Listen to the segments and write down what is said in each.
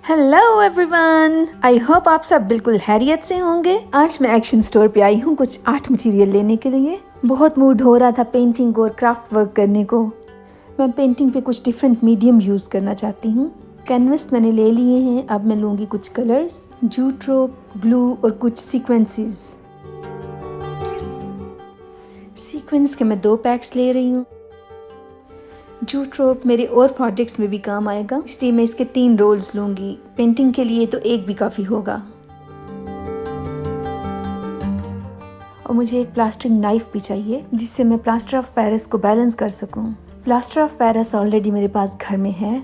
Hello everyone, I hope आप सब बिल्कुल हैरियत से होंगे। आज मैं एक्शन स्टोर पे आई हूँ कुछ आर्ट मटेरियल लेने के लिए। बहुत मूड हो रहा था पेंटिंग और क्राफ्ट वर्क करने को। मैं पेंटिंग पे कुछ डिफरेंट मीडियम यूज़ करना चाहती हूँ। कैनवस मैंने ले लिए हैं, अब मैं लूँगी कुछ कलर्स, जूट रोप, ग्लू और कुछ सीक्वेंसेस। सीक्वेंस के मैं 2 पैक्स ले रही हूँ। जूट रोप मेरे और प्रोजेक्ट्स में भी काम आएगा, इसलिए मैं इसके 3 रोल्स लूँगी। पेंटिंग के लिए तो एक भी काफ़ी होगा। और मुझे एक प्लास्टरिंग नाइफ भी चाहिए, जिससे मैं प्लास्टर ऑफ पेरिस को बैलेंस कर सकूं। प्लास्टर ऑफ पेरिस ऑलरेडी मेरे पास घर में है।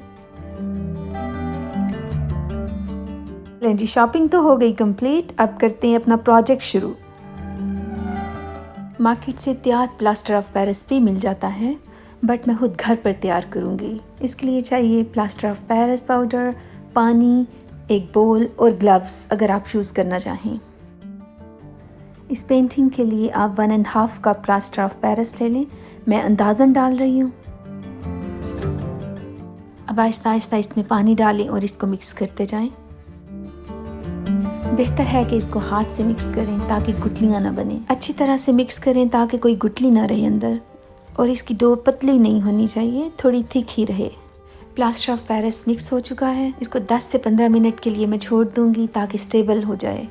जी, शॉपिंग तो हो गई कंप्लीट। अब करते हैं अपना प्रोजेक्ट शुरू। मार्केट से तैयार प्लास्टर ऑफ पेरिस भी मिल जाता है, बट मैं खुद घर पर तैयार करूँगी। इसके लिए चाहिए प्लास्टर ऑफ पेरिस पाउडर, पानी, एक बोल और ग्लव्स अगर आप यूज़ करना चाहें। इस पेंटिंग के लिए आप 1.5 कप प्लास्टर ऑफ पेरिस ले लें। मैं अंदाज़न डाल रही हूँ। अब आहिस्ता आहिस्ता इसमें पानी डालें और इसको मिक्स करते जाएं। बेहतर है कि इसको हाथ से मिक्स करें ताकि गुठलियाँ ना बने। अच्छी तरह से मिक्स करें ताकि कोई गुठली ना रहे अंदर। और इसकी डो पतली नहीं होनी चाहिए, थोड़ी थिक ही रहे। प्लास्टर ऑफ पेरिस मिक्स हो चुका है। इसको 10 से 15 मिनट के लिए मैं छोड़ दूंगी ताकि स्टेबल हो जाए।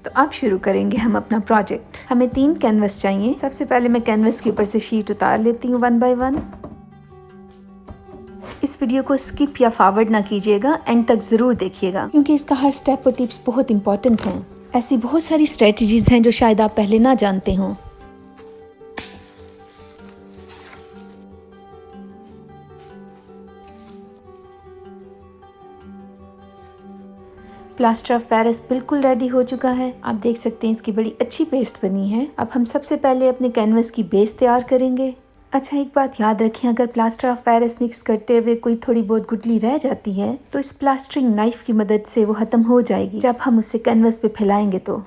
तो अब शुरू करेंगे हम अपना प्रोजेक्ट। हमें 3 कैनवस चाहिए। सबसे पहले मैं कैनवस के ऊपर से शीट उतार लेती हूँ 1 बाय 1। इस वीडियो को स्किप या फॉरवर्ड ना कीजिएगा, एंड तक ज़रूर देखिएगा, क्योंकि इसका हर स्टेप और टिप्स बहुत इंपॉर्टेंट हैं। ऐसी बहुत सारी स्ट्रेटजीज हैं जो शायद आप पहले ना जानते हों। प्लास्टर ऑफ पेरिस बिल्कुल रेडी हो चुका है। आप देख सकते हैं इसकी बड़ी अच्छी पेस्ट बनी है। अब हम सबसे पहले अपने कैनवस की बेस तैयार करेंगे। अच्छा, एक बात याद रखें, अगर प्लास्टर ऑफ पेरिस मिक्स करते हुए कोई थोड़ी बहुत गुठली रह जाती है तो इस प्लास्टरिंग नाइफ की मदद से वो खत्म हो जाएगी जब हम उसे कैनवस पे फैलाएंगे तो।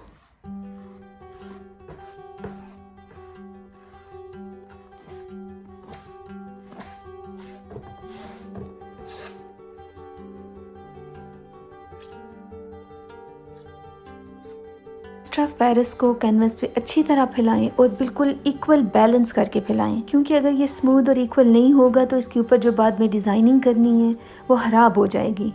प्लास्टर ऑफ पेरिस को कैनवस पे अच्छी तरह फैलाएं और बिल्कुल इक्वल बैलेंस करके फैलाएं, क्योंकि अगर ये स्मूथ और इक्वल नहीं होगा तो इसके ऊपर जो बाद में डिज़ाइनिंग करनी है वो खराब हो जाएगी।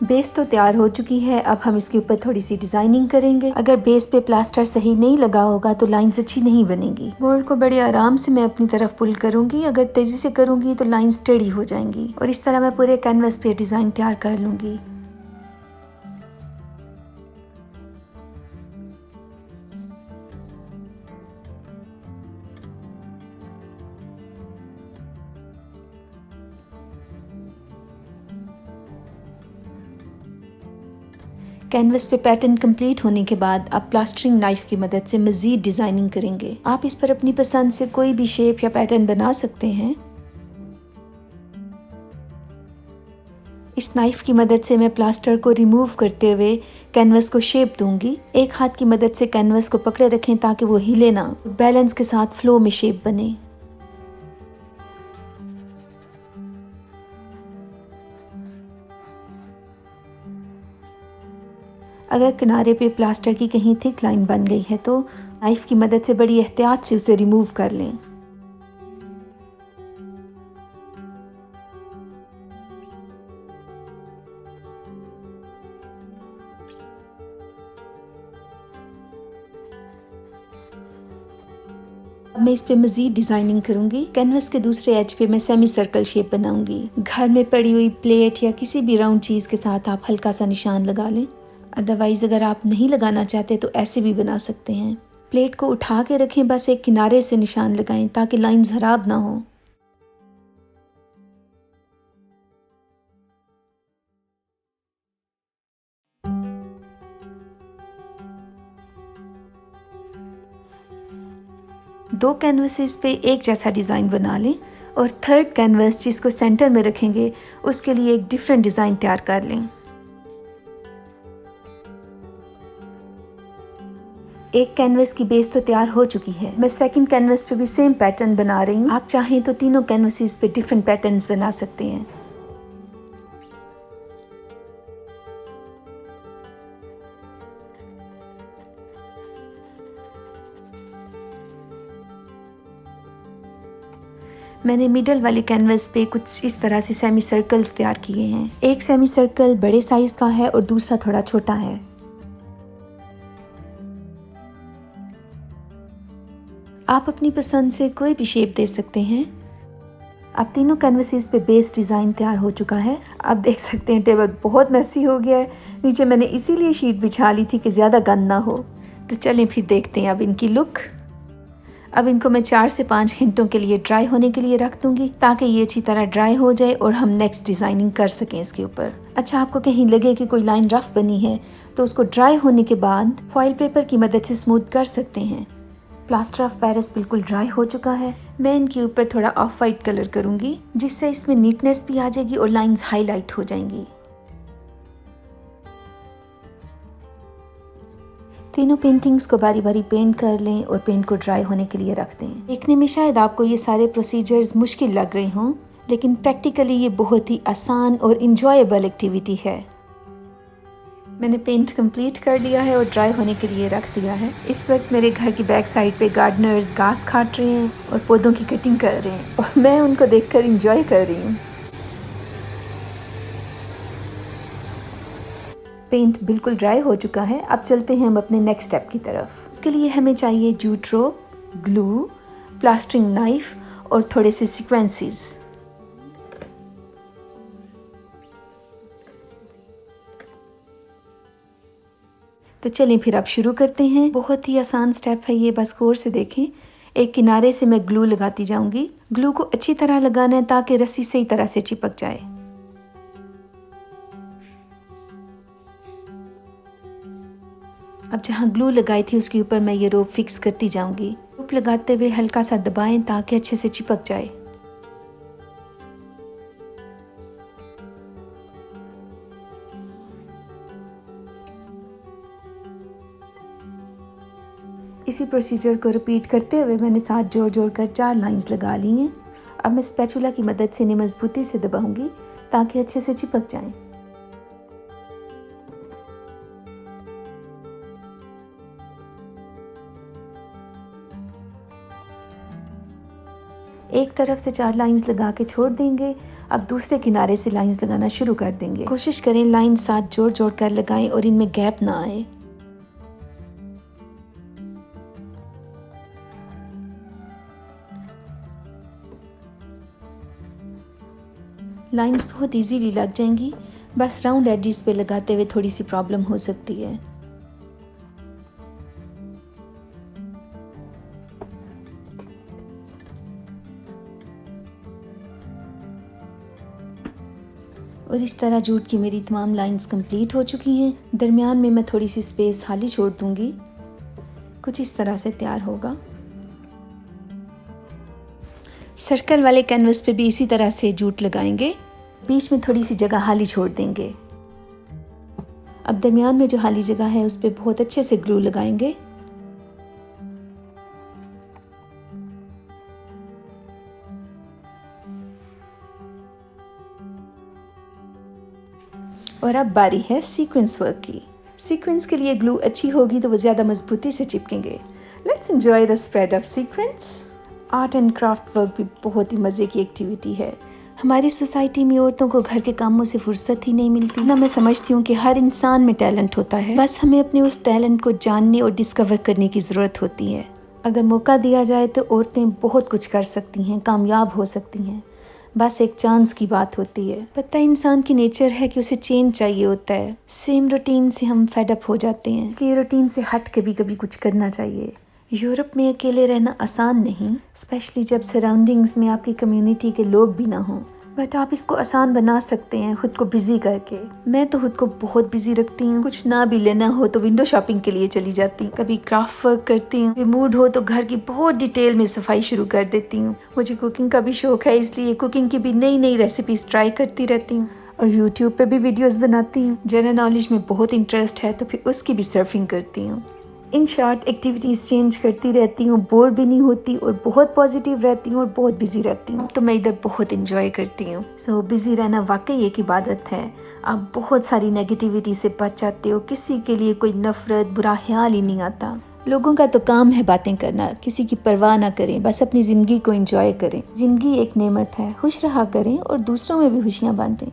बेस तो तैयार हो चुकी है। अब हम इसके ऊपर थोड़ी सी डिज़ाइनिंग करेंगे। अगर बेस पे प्लास्टर सही नहीं लगा होगा तो लाइंस अच्छी नहीं बनेगी। मोल्ड को बड़े आराम से मैं अपनी तरफ पुल करूंगी। अगर तेज़ी से करूंगी तो लाइंस टेढ़ी हो जाएंगी, और इस तरह मैं पूरे कैनवस पे डिज़ाइन तैयार कर लूँगी। कैनवस पे पैटर्न कंप्लीट होने के बाद अब प्लास्टरिंग नाइफ की मदद से मज़ीद डिज़ाइनिंग करेंगे। आप इस पर अपनी पसंद से कोई भी शेप या पैटर्न बना सकते हैं। इस नाइफ की मदद से मैं प्लास्टर को रिमूव करते हुए कैनवस को शेप दूंगी। एक हाथ की मदद से कैनवस को पकड़े रखें ताकि वो हिले ना, बैलेंस के साथ फ्लो में शेप बने। अगर किनारे पे प्लास्टर की कहीं थिक लाइन बन गई है तो नाइफ की मदद से बड़ी एहतियात से उसे रिमूव कर लें। अब मैं इस पे मज़ीद डिज़ाइनिंग करूँगी। कैनवस के दूसरे एज पे मैं सेमी सर्कल शेप बनाऊँगी। घर में पड़ी हुई प्लेट या किसी भी राउंड चीज़ के साथ आप हल्का सा निशान लगा लें। अदरवाइज़ अगर आप नहीं लगाना चाहते तो ऐसे भी बना सकते हैं। प्लेट को उठा के रखें, बस एक किनारे से निशान लगाएं ताकि लाइंस खराब ना हो। दो कैनवसेस पे एक जैसा डिज़ाइन बना लें और थर्ड कैनवस जिसको सेंटर में रखेंगे उसके लिए एक डिफरेंट डिज़ाइन तैयार कर लें। एक कैनवस की बेस तो तैयार हो चुकी है। मैं सेकंड कैनवस पे भी सेम पैटर्न बना रही हूँ। आप चाहें तो तीनों कैनवसेस पे डिफरेंट पैटर्न्स बना सकते हैं। मैंने मिडल वाले कैनवस पे कुछ इस तरह से सेमी सर्कल्स तैयार किए हैं। एक सेमी सर्कल बड़े साइज का है और दूसरा थोड़ा छोटा है। आप अपनी पसंद से कोई भी शेप दे सकते हैं। अब तीनों कैनवसेस पे बेस डिज़ाइन तैयार हो चुका है। आप देख सकते हैं टेबल बहुत मैसी हो गया है। नीचे मैंने इसीलिए शीट बिछा ली थी कि ज़्यादा गंद ना हो। तो चलें फिर देखते हैं अब इनकी लुक। अब इनको मैं 4 से 5 घंटों के लिए ड्राई होने के लिए रख दूंगी ताकि ये अच्छी तरह ड्राई हो जाए और हम नेक्स्ट डिज़ाइनिंग कर सकें इसके ऊपर। अच्छा, आपको कहीं लगे कि कोई लाइन रफ बनी है तो उसको ड्राई होने के बाद फॉइल पेपर की मदद से स्मूथ कर सकते हैं। प्लास्टर ऑफ पेरिस बिल्कुल ड्राई हो चुका है। मैं इनके ऊपर थोड़ा ऑफ वाइट कलर करूंगी जिससे इसमें नीटनेस भी आ जाएगी और लाइंस हाईलाइट हो जाएंगी। तीनों पेंटिंग्स को बारी बारी पेंट कर लें और पेंट को ड्राई होने के लिए रख दें। देखने में शायद आपको ये सारे प्रोसीजर्स मुश्किल लग रहे हों, लेकिन प्रैक्टिकली ये बहुत ही आसान और इंजॉयबल एक्टिविटी है। मैंने पेंट कंप्लीट कर लिया है और ड्राई होने के लिए रख दिया है। इस वक्त मेरे घर की बैक साइड पे गार्डनर्स घास काट रहे हैं और पौधों की कटिंग कर रहे हैं और मैं उनको देखकर इंजॉय कर रही हूँ। पेंट बिल्कुल ड्राई हो चुका है। अब चलते हैं हम अपने नेक्स्ट स्टेप की तरफ। इसके लिए हमें चाहिए जूट रोप, ग्लू, प्लास्टरिंग नाइफ और थोड़े से सीक्वेंसेस। तो चलें फिर अब शुरू करते हैं। बहुत ही आसान स्टेप है ये, बस गौर से देखें। एक किनारे से मैं ग्लू लगाती जाऊंगी। ग्लू को अच्छी तरह लगाना है ताकि रस्सी सही तरह से चिपक जाए। अब जहाँ ग्लू लगाई थी उसके ऊपर मैं ये रोप फिक्स करती जाऊंगी। रोप लगाते हुए हल्का सा दबाएं ताकि अच्छे से चिपक जाए। इसी प्रोसीजर को रिपीट करते हुए मैंने साथ जोड़ जोड़ कर 4 लाइंस लगा ली हैं। अब मैं स्पैचुला की मदद से इन्हें मजबूती से दबाऊंगी ताकि अच्छे से चिपक जाएं। एक तरफ से 4 लाइंस लगा के छोड़ देंगे। अब दूसरे किनारे से लाइंस लगाना शुरू कर देंगे। कोशिश करें लाइन साथ जोड़ जोड़ कर लगाएं और इनमें गैप ना आए। लाइंस बहुत इजीली लग जाएंगी, बस राउंड एजेस पे लगाते हुए थोड़ी सी प्रॉब्लम हो सकती है। और इस तरह जूट की मेरी तमाम लाइंस कंप्लीट हो चुकी हैं। दरमियान में मैं थोड़ी सी स्पेस खाली छोड़ दूंगी। कुछ इस तरह से तैयार होगा। सर्कल वाले कैनवस पे भी इसी तरह से जूट लगाएंगे। बीच में थोड़ी सी जगह खाली छोड़ देंगे। अब दरमियान में जो खाली जगह है उस पे बहुत अच्छे से ग्लू लगाएंगे। और अब बारी है सीक्वेंस वर्क की। सीक्वेंस के लिए ग्लू अच्छी होगी तो वो ज़्यादा मजबूती से चिपकेंगे। Let's enjoy the spread of sequence. Art and craft work भी बहुत ही मज़े की एक्टिविटी है। हमारी सोसाइटी में औरतों को घर के कामों से फुर्सत ही नहीं मिलती ना। मैं समझती हूँ कि हर इंसान में टैलेंट होता है, बस हमें अपने उस टैलेंट को जानने और डिस्कवर करने की ज़रूरत होती है। अगर मौका दिया जाए तो औरतें बहुत कुछ कर सकती हैं, कामयाब हो सकती हैं। बस एक चांस की बात होती है। पता है इंसान की नेचर है कि उसे चेंज चाहिए होता है। सेम रूटीन से हम फेड अप हो जाते हैं, इसलिए रूटीन से हट कभी कभी कुछ करना चाहिए। यूरोप में अकेले रहना आसान नहीं, स्पेशली जब सराउंडिंग्स में आपकी कम्युनिटी के लोग भी ना हों। बट आप इसको आसान बना सकते हैं खुद को बिजी करके। मैं तो खुद को बहुत बिजी रखती हूँ, कुछ ना भी लेना हो तो विंडो शॉपिंग के लिए चली जाती हूँ, कभी क्राफ्ट वर्क करती हूँ, मूड हो तो घर की बहुत डिटेल में सफाई शुरू कर देती हूँ। मुझे कुकिंग का भी शौक है, इसलिए कुकिंग की भी नई नई रेसिपीज ट्राई करती रहती हूँ और यूट्यूब पे भी वीडियोस बनाती हूँ। जनरल नॉलेज में बहुत इंटरेस्ट है तो फिर उसकी भी सर्फिंग करती हूँ। इन शॉर्ट एक्टिविटीज़ चेंज करती रहती हूँ, बोर भी नहीं होती और बहुत पॉजिटिव रहती हूँ और बहुत बिजी रहती हूँ। तो मैं इधर बहुत इंजॉय करती हूँ। सो बिजी रहना वाकई एक इबादत है। आप बहुत सारी नेगेटिविटी से बच जाते हो, किसी के लिए कोई नफरत बुरा ख्याल ही नहीं आता। लोगों का तो काम है बातें करना, किसी की परवाह ना करें, बस अपनी ज़िंदगी को एंजॉय करें। ज़िंदगी एक नेमत है, खुश रहा करें और दूसरों में भी खुशियाँ बांटें।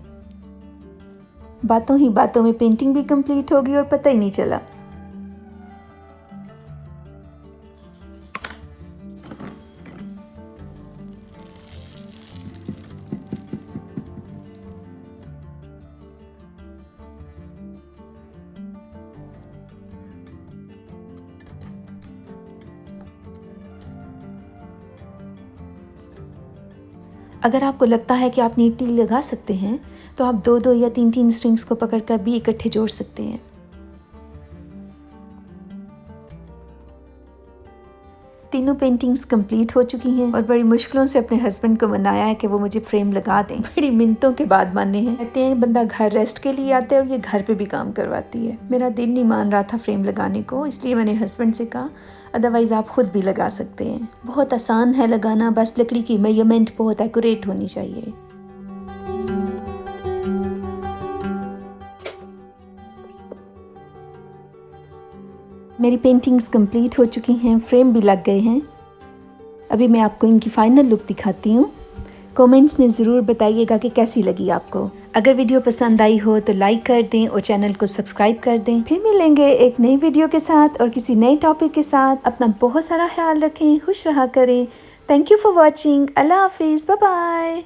बातों ही बातों में पेंटिंग भी कंप्लीट होगी और पता ही नहीं चला। अगर आपको लगता है कि आप नीटली लगा सकते हैं तो आप 2-2 या 3-3 स्ट्रिंग्स को पकड़कर भी इकट्ठे जोड़ सकते हैं। तीनों पेंटिंग्स कंप्लीट हो चुकी हैं और बड़ी मुश्किलों से अपने हस्बैंड को मनाया है कि वो मुझे फ्रेम लगा दें। बड़ी मिन्नतों के बाद माने हैं। कहते हैं बंदा घर रेस्ट के लिए आता है और ये घर पे भी काम करवाती है। मेरा दिल नहीं मान रहा था फ्रेम लगाने को, इसलिए मैंने हस्बैंड से कहा अदरवाइज़ आप खुद भी लगा सकते हैं। बहुत आसान है लगाना, बस लकड़ी की मेजरमेंट बहुत एक्यूरेट होनी चाहिए। मेरी पेंटिंग्स कंप्लीट हो चुकी हैं, फ्रेम भी लग गए हैं। अभी मैं आपको इनकी फाइनल लुक दिखाती हूँ। कमेंट्स में ज़रूर बताइएगा कि कैसी लगी आपको। अगर वीडियो पसंद आई हो तो लाइक कर दें और चैनल को सब्सक्राइब कर दें। फिर मिलेंगे एक नई वीडियो के साथ और किसी नए टॉपिक के साथ। अपना बहुत सारा ख्याल रखें, खुश रहा करें। Thank you for watching. अल्लाह हाफिज़, बाय बाय।